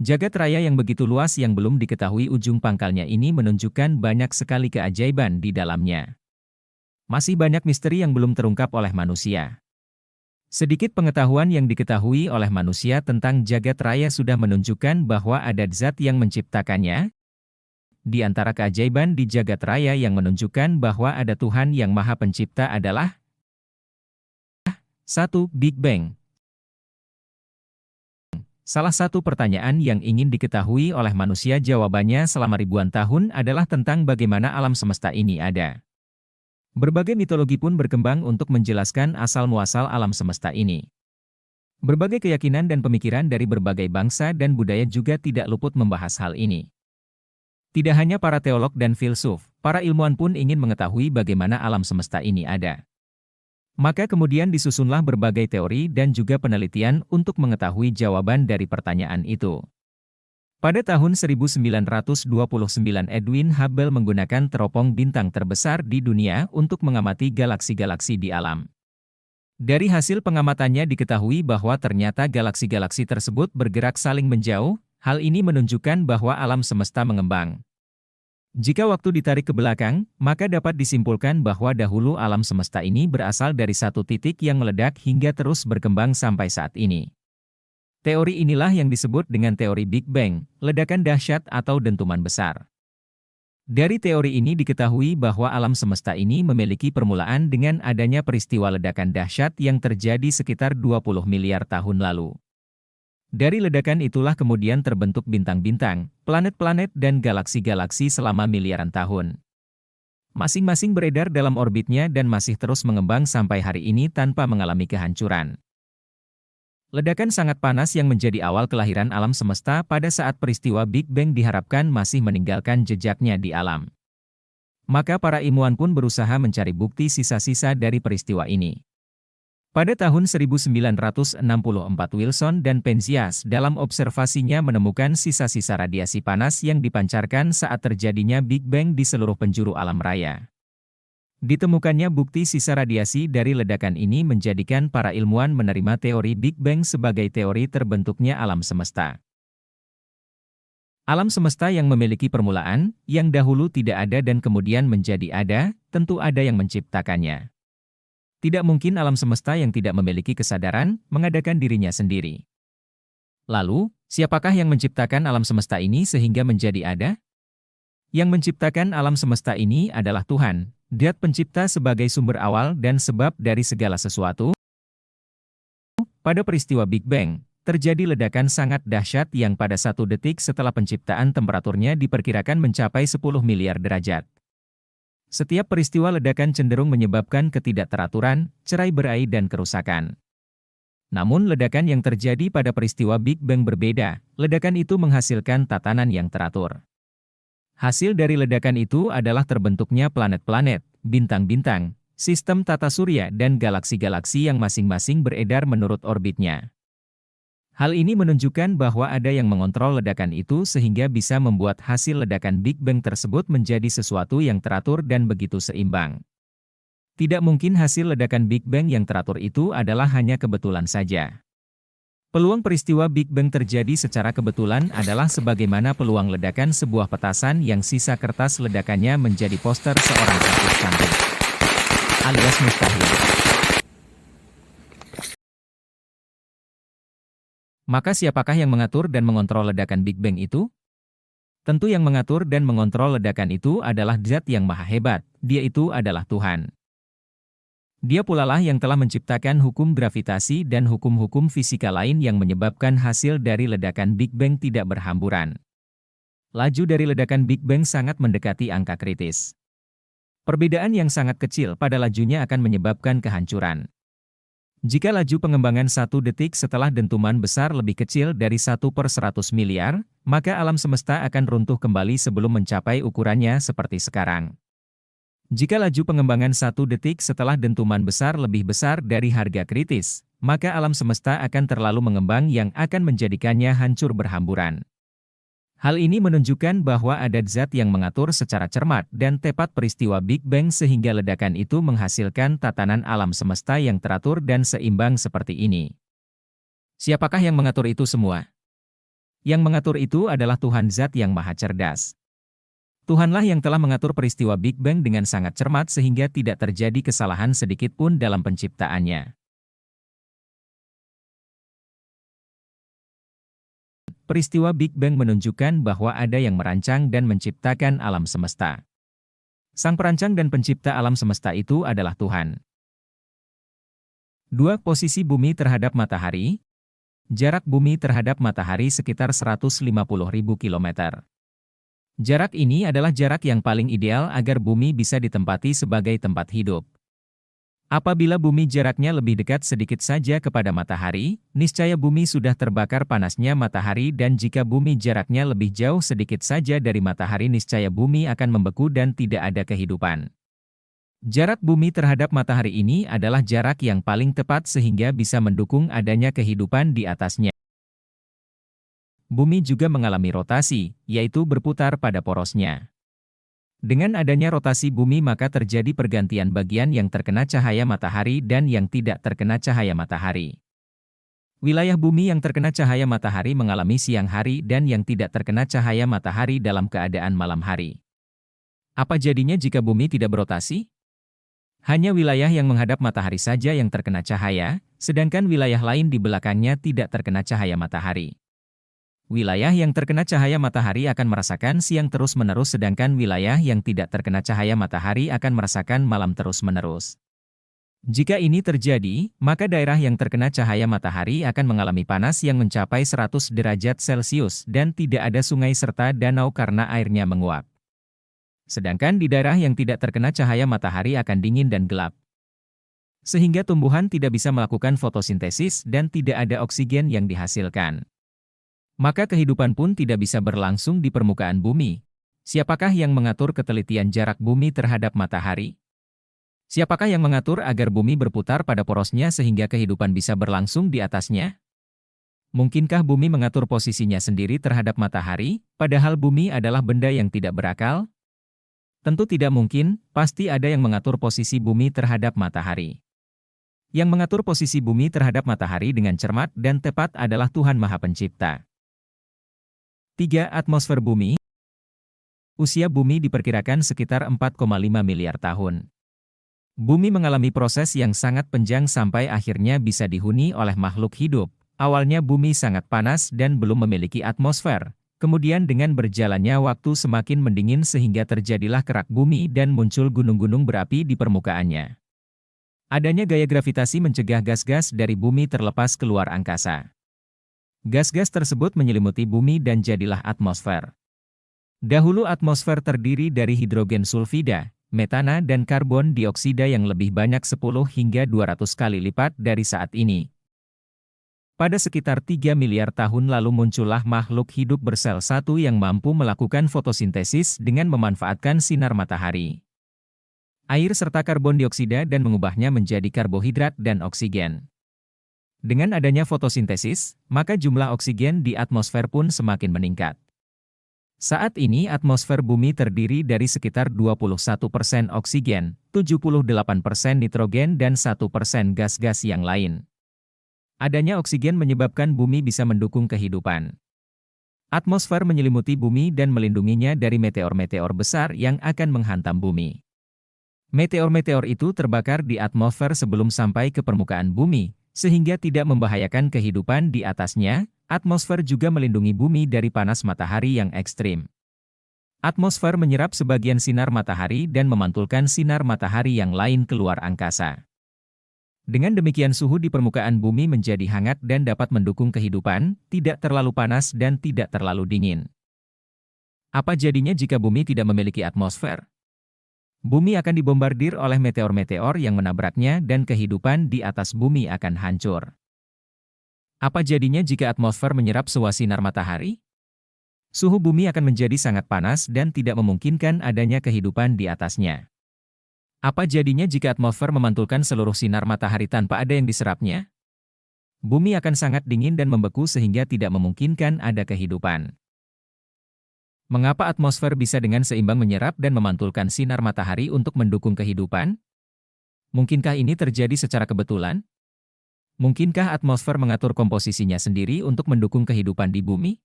Jagat raya yang begitu luas yang belum diketahui ujung pangkalnya ini menunjukkan banyak sekali keajaiban di dalamnya. Masih banyak misteri yang belum terungkap oleh manusia. Sedikit pengetahuan yang diketahui oleh manusia tentang jagat raya sudah menunjukkan bahwa ada zat yang menciptakannya. Di antara keajaiban di jagat raya yang menunjukkan bahwa ada Tuhan yang Maha Pencipta adalah 1. Big Bang. Salah satu pertanyaan yang ingin diketahui oleh manusia jawabannya selama ribuan tahun adalah tentang bagaimana alam semesta ini ada. Berbagai mitologi pun berkembang untuk menjelaskan asal-muasal alam semesta ini. Berbagai keyakinan dan pemikiran dari berbagai bangsa dan budaya juga tidak luput membahas hal ini. Tidak hanya para teolog dan filsuf, para ilmuwan pun ingin mengetahui bagaimana alam semesta ini ada. Maka kemudian disusunlah berbagai teori dan juga penelitian untuk mengetahui jawaban dari pertanyaan itu. Pada tahun 1929 Edwin Hubble menggunakan teropong bintang terbesar di dunia untuk mengamati galaksi-galaksi di alam. Dari hasil pengamatannya diketahui bahwa ternyata galaksi-galaksi tersebut bergerak saling menjauh. Hal ini menunjukkan bahwa alam semesta mengembang. Jika waktu ditarik ke belakang, maka dapat disimpulkan bahwa dahulu alam semesta ini berasal dari satu titik yang meledak hingga terus berkembang sampai saat ini. Teori inilah yang disebut dengan teori Big Bang, ledakan dahsyat atau dentuman besar. Dari teori ini diketahui bahwa alam semesta ini memiliki permulaan dengan adanya peristiwa ledakan dahsyat yang terjadi sekitar 20 miliar tahun lalu. Dari ledakan itulah kemudian terbentuk bintang-bintang, planet-planet dan galaksi-galaksi selama miliaran tahun. Masing-masing beredar dalam orbitnya dan masih terus mengembang sampai hari ini tanpa mengalami kehancuran. Ledakan sangat panas yang menjadi awal kelahiran alam semesta pada saat peristiwa Big Bang diharapkan masih meninggalkan jejaknya di alam. Maka para ilmuwan pun berusaha mencari bukti sisa-sisa dari peristiwa ini. Pada tahun 1964 Wilson dan Penzias dalam observasinya menemukan sisa-sisa radiasi panas yang dipancarkan saat terjadinya Big Bang di seluruh penjuru alam raya. Ditemukannya bukti sisa radiasi dari ledakan ini menjadikan para ilmuwan menerima teori Big Bang sebagai teori terbentuknya alam semesta. Alam semesta yang memiliki permulaan, yang dahulu tidak ada dan kemudian menjadi ada, tentu ada yang menciptakannya. Tidak mungkin alam semesta yang tidak memiliki kesadaran, mengadakan dirinya sendiri. Lalu, siapakah yang menciptakan alam semesta ini sehingga menjadi ada? Yang menciptakan alam semesta ini adalah Tuhan, Zat Pencipta sebagai sumber awal dan sebab dari segala sesuatu. Pada peristiwa Big Bang, terjadi ledakan sangat dahsyat yang pada 1 detik setelah penciptaan temperaturnya diperkirakan mencapai 10 miliar derajat. Setiap peristiwa ledakan cenderung menyebabkan ketidakteraturan, cerai-berai dan kerusakan. Namun ledakan yang terjadi pada peristiwa Big Bang berbeda, ledakan itu menghasilkan tatanan yang teratur. Hasil dari ledakan itu adalah terbentuknya planet-planet, bintang-bintang, sistem tata surya dan galaksi-galaksi yang masing-masing beredar menurut orbitnya. Hal ini menunjukkan bahwa ada yang mengontrol ledakan itu sehingga bisa membuat hasil ledakan Big Bang tersebut menjadi sesuatu yang teratur dan begitu seimbang. Tidak mungkin hasil ledakan Big Bang yang teratur itu adalah hanya kebetulan saja. Peluang peristiwa Big Bang terjadi secara kebetulan adalah sebagaimana peluang ledakan sebuah petasan yang sisa kertas ledakannya menjadi poster seorang artis cantik. Alias mustahil. Maka siapakah yang mengatur dan mengontrol ledakan Big Bang itu? Tentu yang mengatur dan mengontrol ledakan itu adalah Zat yang Maha Hebat, Dia itu adalah Tuhan. Dia pula lah yang telah menciptakan hukum gravitasi dan hukum-hukum fisika lain yang menyebabkan hasil dari ledakan Big Bang tidak berhamburan. Laju dari ledakan Big Bang sangat mendekati angka kritis. Perbedaan yang sangat kecil pada lajunya akan menyebabkan kehancuran. Jika laju pengembangan 1 detik setelah dentuman besar lebih kecil dari 1/100 miliar, maka alam semesta akan runtuh kembali sebelum mencapai ukurannya seperti sekarang. Jika laju pengembangan 1 detik setelah dentuman besar lebih besar dari harga kritis, maka alam semesta akan terlalu mengembang yang akan menjadikannya hancur berhamburan. Hal ini menunjukkan bahwa ada zat yang mengatur secara cermat dan tepat peristiwa Big Bang sehingga ledakan itu menghasilkan tatanan alam semesta yang teratur dan seimbang seperti ini. Siapakah yang mengatur itu semua? Yang mengatur itu adalah Tuhan Zat yang Maha Cerdas. Tuhanlah yang telah mengatur peristiwa Big Bang dengan sangat cermat sehingga tidak terjadi kesalahan sedikit pun dalam penciptaannya. Peristiwa Big Bang menunjukkan bahwa ada yang merancang dan menciptakan alam semesta. Sang perancang dan pencipta alam semesta itu adalah Tuhan. 2. Posisi bumi terhadap matahari. Jarak bumi terhadap matahari sekitar 150.000 km. Jarak ini adalah jarak yang paling ideal agar bumi bisa ditempati sebagai tempat hidup. Apabila bumi jaraknya lebih dekat sedikit saja kepada matahari, niscaya bumi sudah terbakar panasnya matahari, dan jika bumi jaraknya lebih jauh sedikit saja dari matahari niscaya bumi akan membeku dan tidak ada kehidupan. Jarak bumi terhadap matahari ini adalah jarak yang paling tepat sehingga bisa mendukung adanya kehidupan di atasnya. Bumi juga mengalami rotasi, yaitu berputar pada porosnya. Dengan adanya rotasi bumi maka terjadi pergantian bagian yang terkena cahaya matahari dan yang tidak terkena cahaya matahari. Wilayah bumi yang terkena cahaya matahari mengalami siang hari dan yang tidak terkena cahaya matahari dalam keadaan malam hari. Apa jadinya jika bumi tidak berotasi? Hanya wilayah yang menghadap matahari saja yang terkena cahaya, sedangkan wilayah lain di belakangnya tidak terkena cahaya matahari. Wilayah yang terkena cahaya matahari akan merasakan siang terus-menerus sedangkan wilayah yang tidak terkena cahaya matahari akan merasakan malam terus-menerus. Jika ini terjadi, maka daerah yang terkena cahaya matahari akan mengalami panas yang mencapai 100 derajat Celcius dan tidak ada sungai serta danau karena airnya menguap. Sedangkan di daerah yang tidak terkena cahaya matahari akan dingin dan gelap. Sehingga tumbuhan tidak bisa melakukan fotosintesis dan tidak ada oksigen yang dihasilkan. Maka kehidupan pun tidak bisa berlangsung di permukaan bumi. Siapakah yang mengatur ketelitian jarak bumi terhadap matahari? Siapakah yang mengatur agar bumi berputar pada porosnya sehingga kehidupan bisa berlangsung di atasnya? Mungkinkah bumi mengatur posisinya sendiri terhadap matahari, padahal bumi adalah benda yang tidak berakal? Tentu tidak mungkin, pasti ada yang mengatur posisi bumi terhadap matahari. Yang mengatur posisi bumi terhadap matahari dengan cermat dan tepat adalah Tuhan Maha Pencipta. 3. Atmosfer bumi. Usia bumi diperkirakan sekitar 4,5 miliar tahun. Bumi mengalami proses yang sangat panjang sampai akhirnya bisa dihuni oleh makhluk hidup. Awalnya bumi sangat panas dan belum memiliki atmosfer. Kemudian dengan berjalannya waktu semakin mendingin sehingga terjadilah kerak bumi dan muncul gunung-gunung berapi di permukaannya. Adanya gaya gravitasi mencegah gas-gas dari bumi terlepas keluar angkasa. Gas-gas tersebut menyelimuti bumi dan jadilah atmosfer. Dahulu atmosfer terdiri dari hidrogen sulfida, metana dan karbon dioksida yang lebih banyak 10 hingga 200 kali lipat dari saat ini. Pada sekitar 3 miliar tahun lalu muncullah makhluk hidup bersel satu yang mampu melakukan fotosintesis dengan memanfaatkan sinar matahari, air serta karbon dioksida dan mengubahnya menjadi karbohidrat dan oksigen. Dengan adanya fotosintesis, maka jumlah oksigen di atmosfer pun semakin meningkat. Saat ini atmosfer bumi terdiri dari sekitar 21% oksigen, 78% nitrogen dan 1% gas-gas yang lain. Adanya oksigen menyebabkan bumi bisa mendukung kehidupan. Atmosfer menyelimuti bumi dan melindunginya dari meteor-meteor besar yang akan menghantam bumi. Meteor-meteor itu terbakar di atmosfer sebelum sampai ke permukaan bumi, sehingga tidak membahayakan kehidupan di atasnya. Atmosfer juga melindungi bumi dari panas matahari yang ekstrim. Atmosfer menyerap sebagian sinar matahari dan memantulkan sinar matahari yang lain keluar angkasa. Dengan demikian suhu di permukaan bumi menjadi hangat dan dapat mendukung kehidupan, tidak terlalu panas dan tidak terlalu dingin. Apa jadinya jika bumi tidak memiliki atmosfer? Bumi akan dibombardir oleh meteor-meteor yang menabraknya dan kehidupan di atas bumi akan hancur. Apa jadinya jika atmosfer menyerap semua sinar matahari? Suhu bumi akan menjadi sangat panas dan tidak memungkinkan adanya kehidupan di atasnya. Apa jadinya jika atmosfer memantulkan seluruh sinar matahari tanpa ada yang diserapnya? Bumi akan sangat dingin dan membeku sehingga tidak memungkinkan ada kehidupan. Mengapa atmosfer bisa dengan seimbang menyerap dan memantulkan sinar matahari untuk mendukung kehidupan? Mungkinkah ini terjadi secara kebetulan? Mungkinkah atmosfer mengatur komposisinya sendiri untuk mendukung kehidupan di bumi?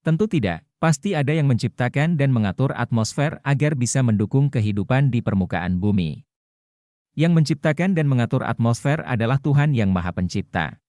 Tentu tidak, pasti ada yang menciptakan dan mengatur atmosfer agar bisa mendukung kehidupan di permukaan bumi. Yang menciptakan dan mengatur atmosfer adalah Tuhan Yang Maha Pencipta.